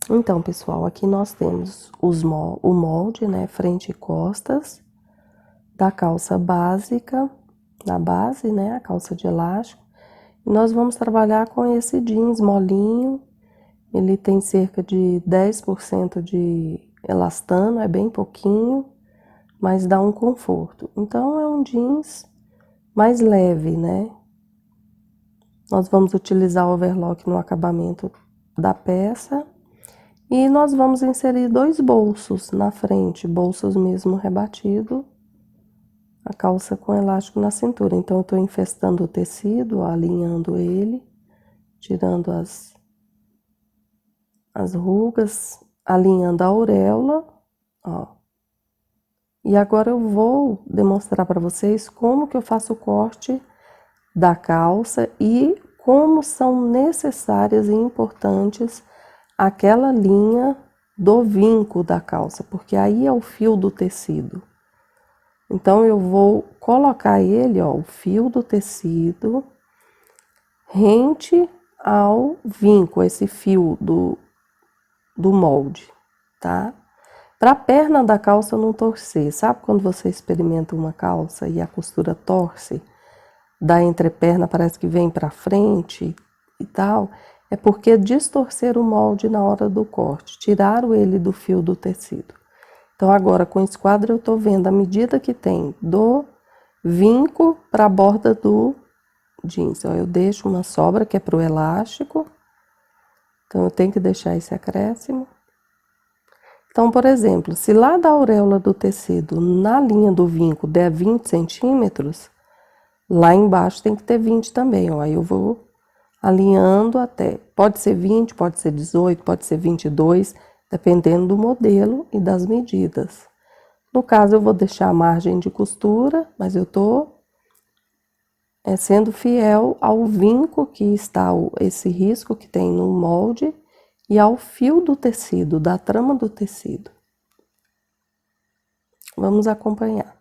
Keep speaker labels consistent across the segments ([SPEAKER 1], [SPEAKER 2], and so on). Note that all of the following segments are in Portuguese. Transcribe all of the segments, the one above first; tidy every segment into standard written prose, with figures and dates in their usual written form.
[SPEAKER 1] Então, pessoal, aqui nós temos o molde, né, frente e costas, da calça básica, na base, né, a calça de elástico. E nós vamos trabalhar com esse jeans molinho, ele tem cerca de 10% de elastano, é bem pouquinho, mas dá um conforto. Então, é um jeans mais leve, né? Nós vamos utilizar o overlock no acabamento da peça. E nós vamos inserir 2 bolsos na frente, bolsos mesmo rebatido, a calça com elástico na cintura. Então, eu estou infestando o tecido, alinhando ele, tirando as rugas, alinhando a auréola, ó. E agora eu vou demonstrar para vocês como que eu faço o corte da calça e como são necessárias e importantes aquela linha do vinco da calça, porque aí é o fio do tecido. Então, eu vou colocar ele, ó, o fio do tecido, rente ao vinco, esse fio do molde, tá? Para a perna da calça não torcer, sabe quando você experimenta uma calça e a costura torce? Da entreperna parece que vem para frente e tal, é porque distorcer o molde na hora do corte, tiraram ele do fio do tecido. Então, agora com esse quadro eu estou vendo a medida que tem do vinco para a borda do jeans. Ó, eu deixo uma sobra que é para o elástico, então eu tenho que deixar esse acréscimo. Então, por exemplo, se lá da auréola do tecido, na linha do vinco, der 20 centímetros, lá embaixo tem que ter 20 também, ó. Aí eu vou alinhando até, pode ser 20, pode ser 18, pode ser 22, dependendo do modelo e das medidas. No caso, eu vou deixar a margem de costura, mas eu tô sendo fiel ao vinco que está, esse risco que tem no molde, e ao fio do tecido, da trama do tecido. Vamos acompanhar.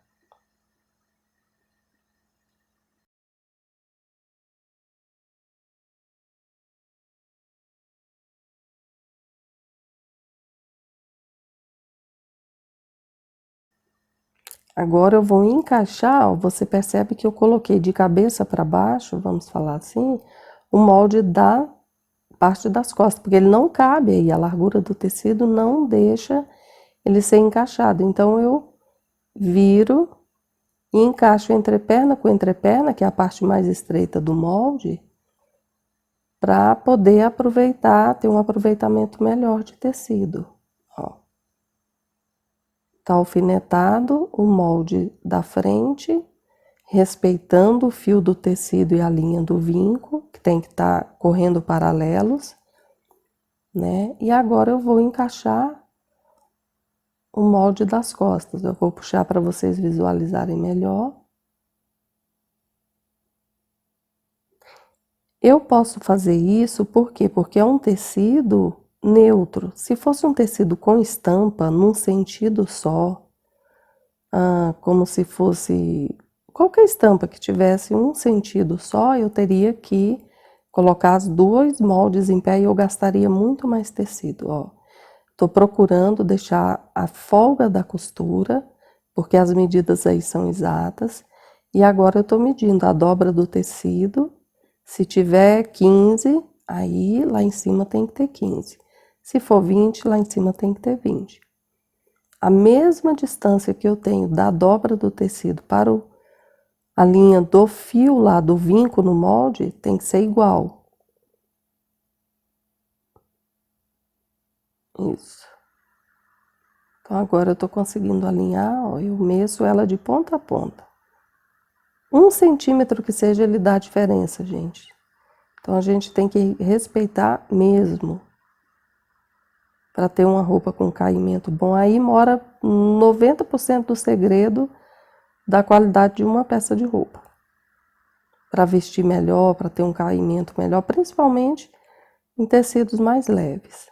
[SPEAKER 1] Agora eu vou encaixar, ó, você percebe que eu coloquei de cabeça para baixo, vamos falar assim, o molde da parte das costas, porque ele não cabe aí, a largura do tecido não deixa ele ser encaixado. Então, eu viro e encaixo entreperna com entreperna, que é a parte mais estreita do molde, para poder aproveitar, ter um aproveitamento melhor de tecido. Ó. Tá alfinetado o molde da frente, respeitando o fio do tecido e a linha do vinco, que tem que estar correndo paralelos, né? E agora eu vou encaixar o molde das costas. Eu vou puxar para vocês visualizarem melhor. Eu posso fazer isso por quê? Porque é um tecido neutro. Se fosse um tecido com estampa, num sentido só, como se fosse qualquer estampa que tivesse um sentido só, eu teria que colocar os 2 moldes em pé e eu gastaria muito mais tecido, ó. Tô procurando deixar a folga da costura, porque as medidas aí são exatas, e agora eu tô medindo a dobra do tecido. Se tiver 15, aí lá em cima tem que ter 15. Se for 20, lá em cima tem que ter 20. A mesma distância que eu tenho da dobra do tecido para a linha do fio lá do vinco no molde tem que ser igual. Isso. Então agora eu estou conseguindo alinhar, ó, eu meço ela de ponta a ponta. 1 centímetro que seja, ele dá diferença, gente. Então a gente tem que respeitar mesmo para ter uma roupa com caimento bom. Aí mora 90% do segredo da qualidade de uma peça de roupa. Para vestir melhor, para ter um caimento melhor, principalmente em tecidos mais leves.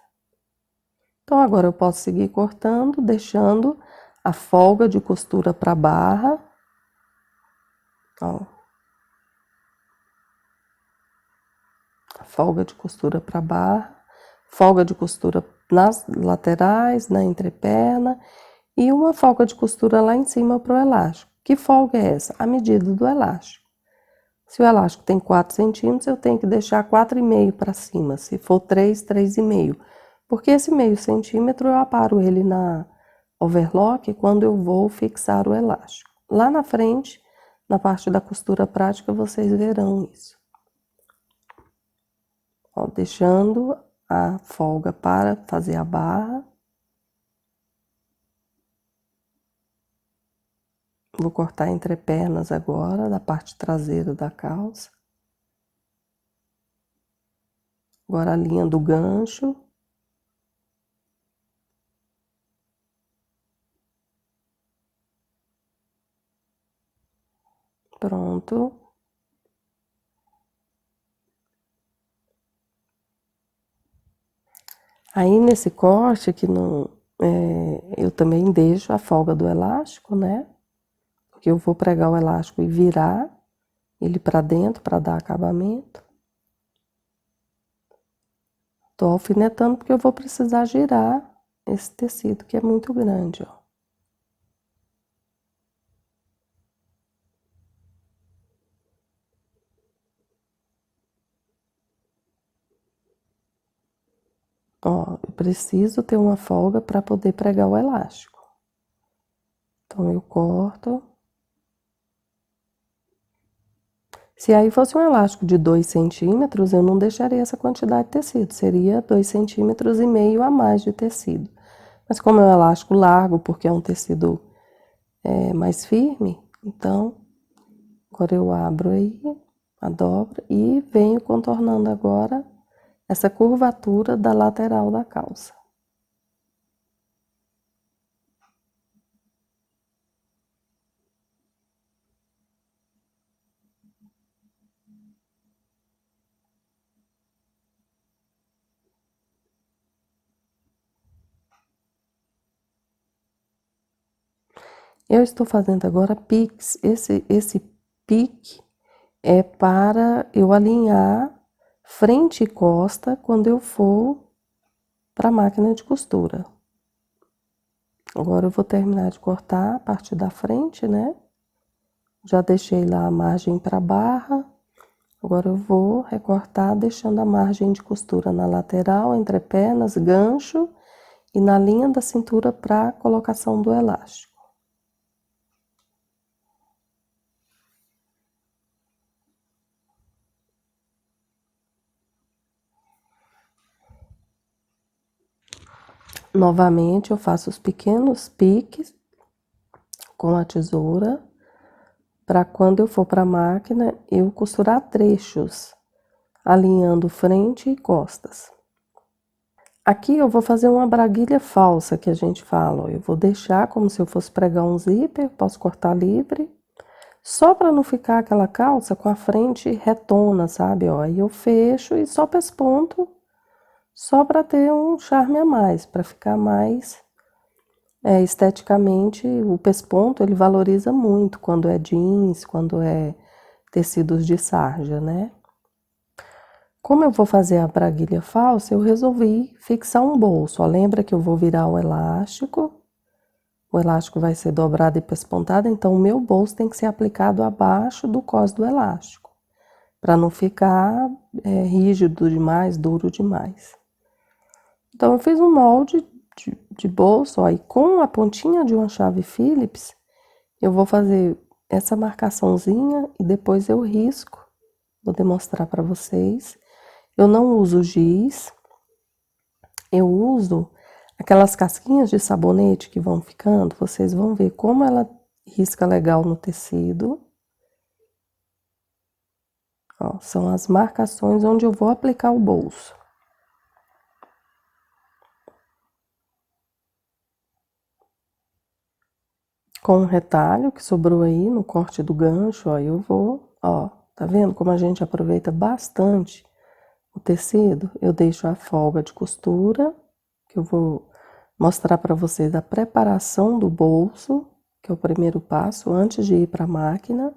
[SPEAKER 1] Então agora eu posso seguir cortando, deixando a folga de costura para a barra. Ó. A folga de costura para a barra, folga de costura nas laterais, na entreperna e uma folga de costura lá em cima para o elástico. Que folga é essa? A medida do elástico. Se o elástico tem 4 centímetros, eu tenho que deixar 4,5 para cima. Se for 3, 3,5. Porque esse meio centímetro eu aparo ele na overlock quando eu vou fixar o elástico. Lá na frente, na parte da costura prática, vocês verão isso. Ó, deixando a folga para fazer a barra. Vou cortar entre pernas agora, da parte traseira da calça. Agora a linha do gancho. Pronto. Aí nesse corte que não, eu também deixo a folga do elástico, né? Porque eu vou pregar o elástico e virar ele para dentro para dar acabamento. Tô alfinetando porque eu vou precisar girar esse tecido que é muito grande, ó. Ó, eu preciso ter uma folga para poder pregar o elástico. Então eu corto. Se aí fosse um elástico de 2 centímetros, eu não deixaria essa quantidade de tecido, seria 2,5 centímetros a mais de tecido. Mas como é um elástico largo, porque é um tecido mais firme, então agora eu abro aí a dobra e venho contornando agora essa curvatura da lateral da calça. Eu estou fazendo agora piques. Esse pique é para eu alinhar frente e costa quando eu for para a máquina de costura. Agora eu vou terminar de cortar a parte da frente, né? Já deixei lá a margem para barra. Agora eu vou recortar deixando a margem de costura na lateral, entre pernas, gancho e na linha da cintura para colocação do elástico. Novamente eu faço os pequenos piques com a tesoura para quando eu for para a máquina eu costurar trechos, alinhando frente e costas. Aqui eu vou fazer uma braguilha falsa que a gente fala, ó. Eu vou deixar como se eu fosse pregar um zíper, posso cortar livre, só para não ficar aquela calça com a frente retona, sabe? Ó, aí eu fecho e só pesponto, só para ter um charme a mais, para ficar mais esteticamente. O pesponto ele valoriza muito quando é jeans, quando é tecidos de sarja, né? Como eu vou fazer a braguilha falsa, eu resolvi fixar um bolso. Ó, lembra que eu vou virar o elástico vai ser dobrado e pespontado, então o meu bolso tem que ser aplicado abaixo do cós do elástico, para não ficar rígido demais, duro demais. Então eu fiz um molde de bolso, ó, e com a pontinha de uma chave Phillips, eu vou fazer essa marcaçãozinha e depois eu risco. Vou demonstrar para vocês. Eu não uso giz, eu uso aquelas casquinhas de sabonete que vão ficando, vocês vão ver como ela risca legal no tecido. Ó, são as marcações onde eu vou aplicar o bolso. Com o retalho que sobrou aí no corte do gancho, ó, eu vou, ó, tá vendo como a gente aproveita bastante o tecido? Eu deixo a folga de costura, que eu vou mostrar para vocês a preparação do bolso, que é o primeiro passo antes de ir para a máquina.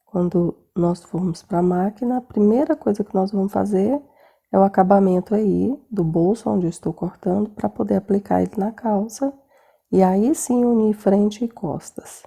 [SPEAKER 1] Quando nós formos para a máquina, a primeira coisa que nós vamos fazer É o acabamento aí do bolso onde eu estou cortando para poder aplicar ele na calça e aí sim unir frente e costas.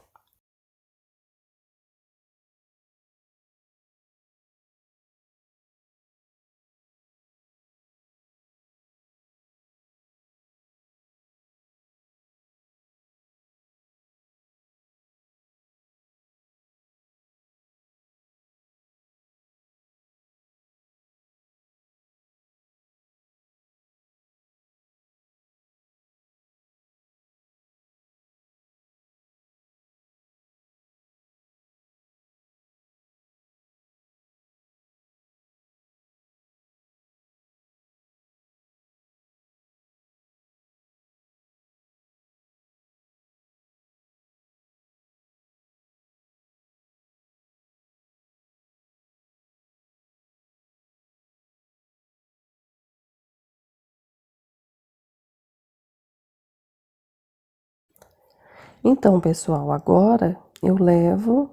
[SPEAKER 1] Então, pessoal, agora eu levo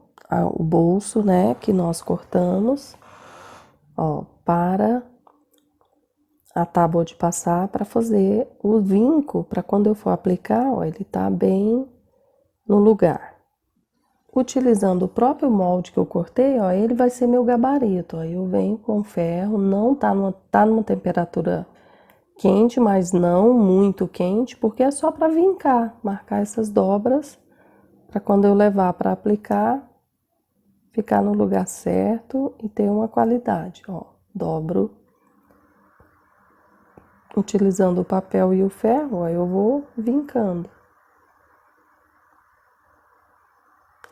[SPEAKER 1] o bolso, né, que nós cortamos, ó, para a tábua de passar para fazer o vinco, para quando eu for aplicar, ó, ele tá bem no lugar. Utilizando o próprio molde que eu cortei, ó, ele vai ser meu gabarito, ó, eu venho com ferro, não tá numa temperatura quente, mas não muito quente, porque é só para vincar, marcar essas dobras, para quando eu levar para aplicar, ficar no lugar certo e ter uma qualidade, ó. Dobro utilizando o papel e o ferro, ó, eu vou vincando.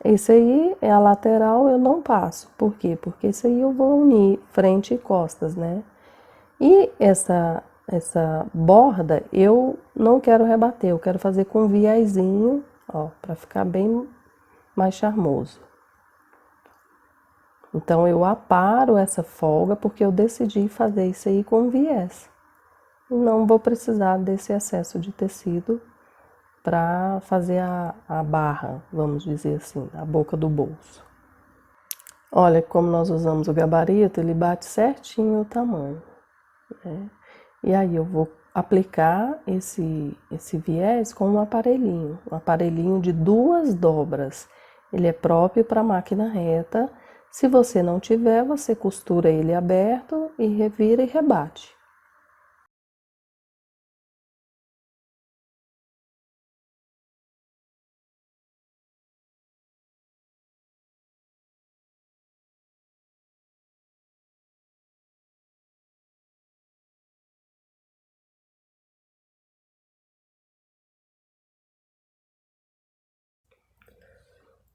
[SPEAKER 1] Esse aí é a lateral, eu não passo. Por quê? Porque esse aí eu vou unir frente e costas, né? E essa borda eu não quero rebater, eu quero fazer com viezinho, ó, para ficar bem mais charmoso. Então eu aparo essa folga porque eu decidi fazer isso aí com viés. Não vou precisar desse excesso de tecido para fazer a barra, vamos dizer assim, a boca do bolso. Olha, como nós usamos o gabarito, ele bate certinho o tamanho, né? E aí eu vou aplicar esse viés com um aparelhinho de 2 dobras. Ele é próprio para máquina reta. Se você não tiver, você costura ele aberto e revira e rebate.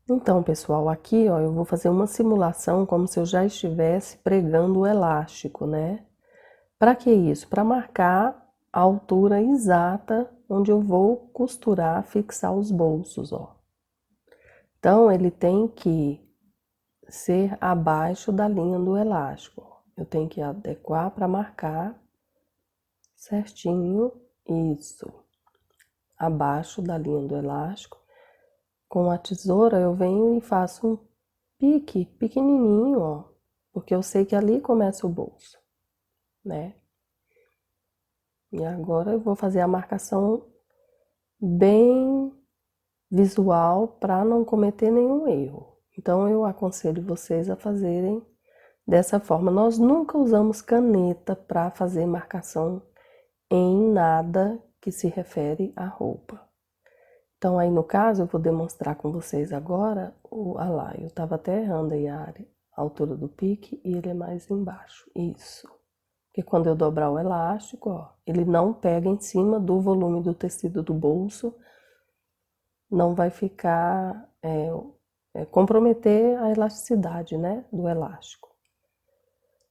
[SPEAKER 1] Então, pessoal, aqui, ó, eu vou fazer uma simulação como se eu já estivesse pregando o elástico, né? Para que isso? Para marcar a altura exata onde eu vou costurar, fixar os bolsos, ó. Então, ele tem que ser abaixo da linha do elástico. Eu tenho que adequar para marcar certinho isso, abaixo da linha do elástico. Com a tesoura eu venho e faço um pique pequenininho, ó, porque eu sei que ali começa o bolso, né? E agora eu vou fazer a marcação bem visual para não cometer nenhum erro. Então eu aconselho vocês a fazerem dessa forma. Nós nunca usamos caneta para fazer marcação em nada que se refere à roupa. Então aí no caso eu vou demonstrar com vocês agora ah lá, eu estava até errando aí a altura do pique e ele é mais embaixo, isso. Porque quando eu dobrar o elástico, ó, ele não pega em cima do volume do tecido do bolso, não vai ficar, comprometer a elasticidade, né, do elástico.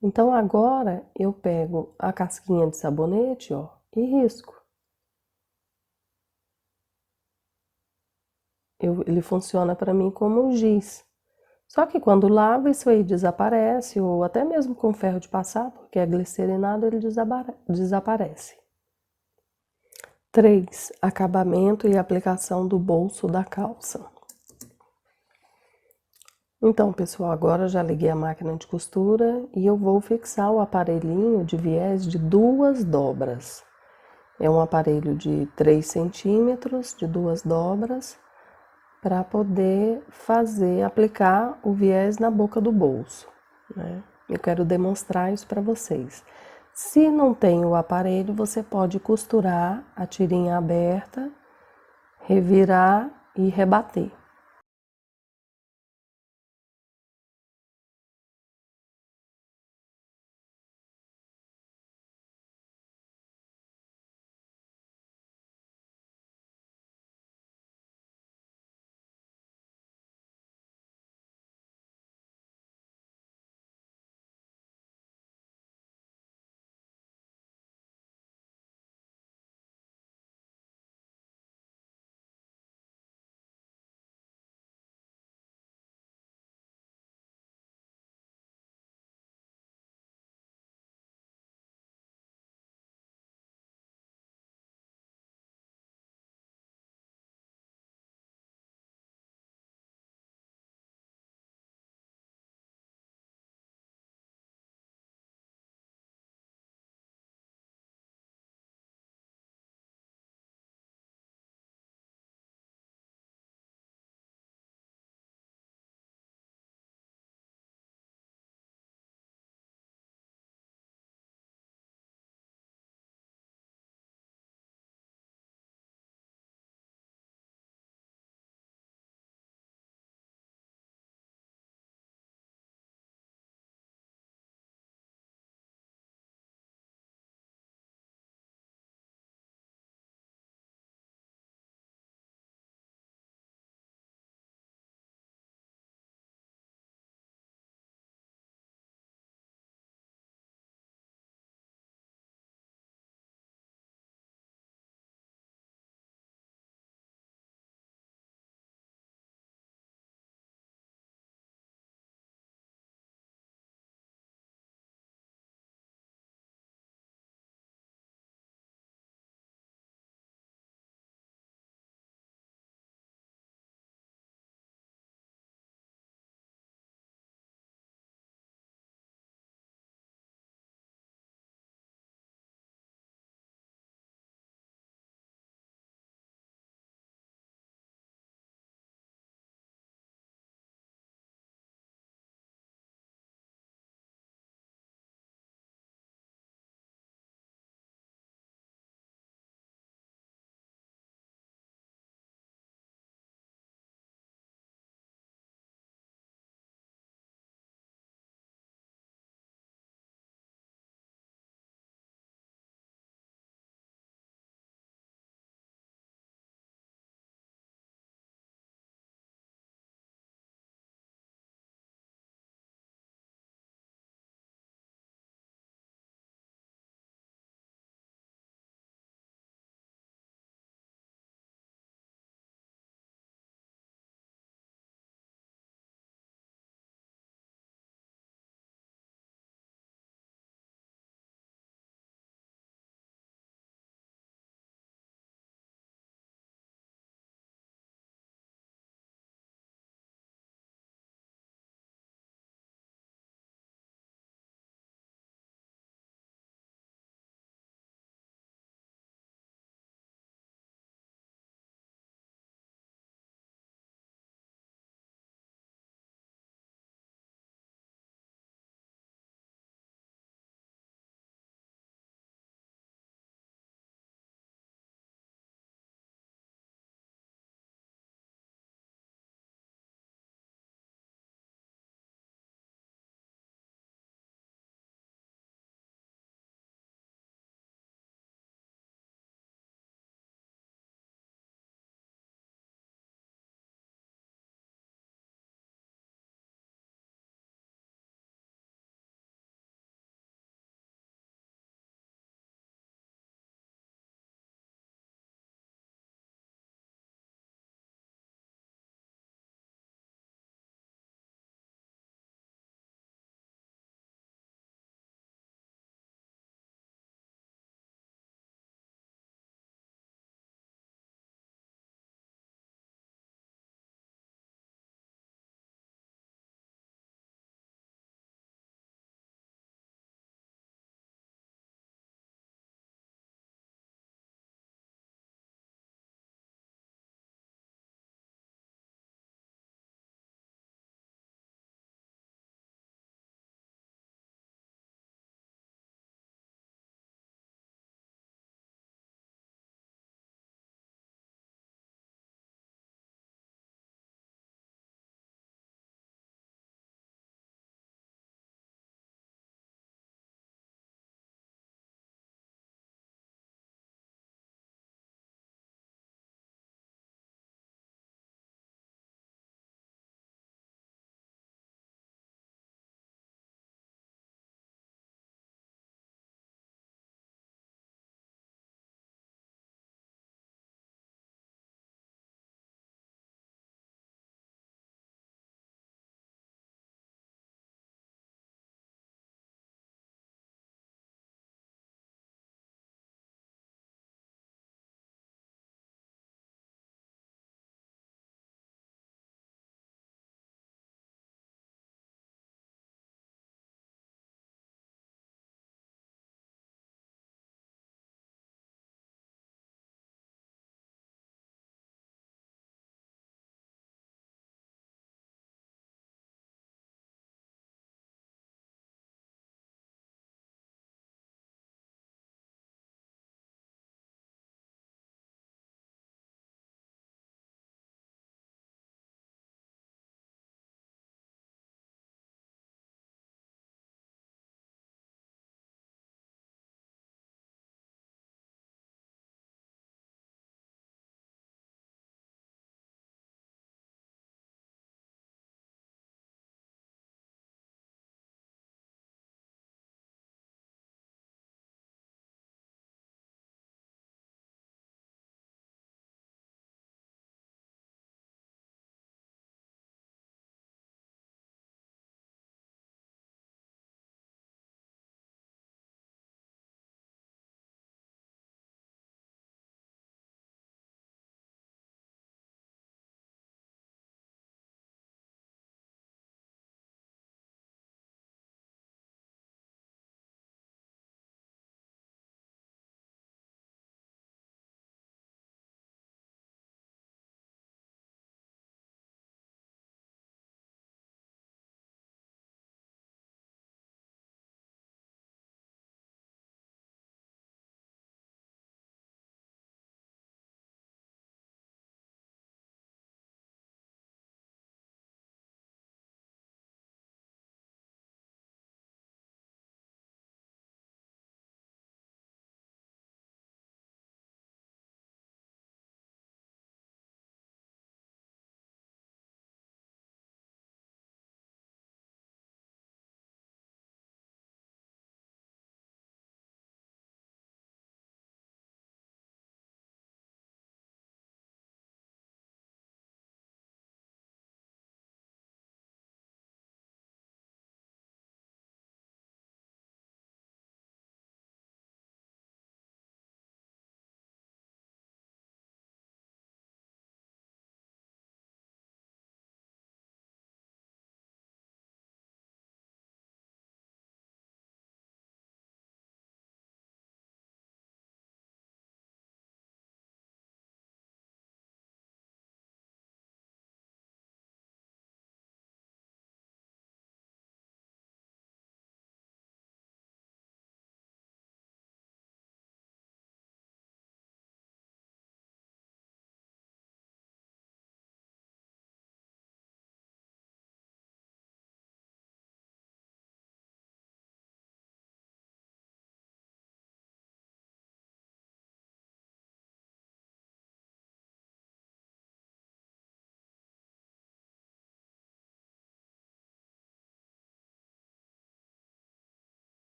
[SPEAKER 1] Então agora eu pego a casquinha de sabonete, ó, e risco. Ele funciona para mim como um giz. Só que quando lava, isso aí desaparece, ou até mesmo com ferro de passar, porque é glicerinado, ele desaparece. 3. Acabamento e aplicação do bolso da calça. Então, pessoal, agora eu já liguei a máquina de costura e eu vou fixar o aparelhinho de viés de 2 dobras. É um aparelho de 3 centímetros, de 2 dobras, para poder aplicar o viés na boca do bolso, né? Eu quero demonstrar isso para vocês. Se não tem o aparelho, você pode costurar a tirinha aberta, revirar e rebater.